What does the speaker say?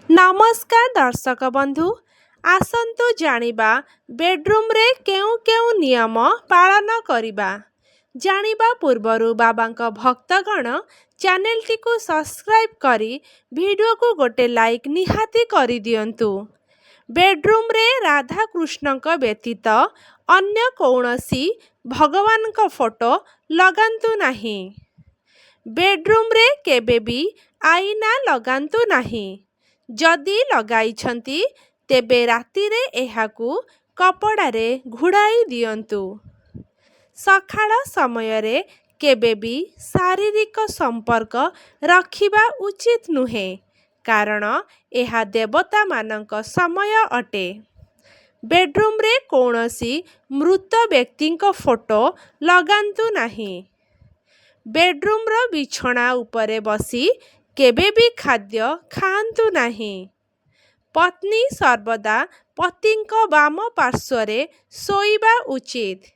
नमस्कार दर्शक बंधु आसतु जानिबा बेडरूम रे केउ केउ नियम पालन करिबा। जानिबा पूर्वरु बाबांक भक्तगण चैनल टी को सब्सक्राइब करी वीडियो को गोटे लाइक निहाती करी दियंतु। बेडरूम रे राधा कृष्णक व्यतीत अन्य कौनसी भगवान का फोटो लगांतु नाही। बेडरूम रे केबे भी आईना लगांतु नाही। जदि लगाइछंती तेबे रातिरे एहाकू कपड़ारे घुड़ाई दियंतु। सखाळ समयरे केबे भी शारीरिक संपर्क रखिबा उचित नुहे कारण एहा देवता मानक समय अटे। बेडरूम रे कौनसी मृत व्यक्तिंक फोटो लगांतु नाही। बेडरूम रो बिछଣା उपरे बसी केबे भी खाद्य खांतु नाही। पत्नी सर्वदा पतिंक वाम पार्श्वरे सोइबा उचित।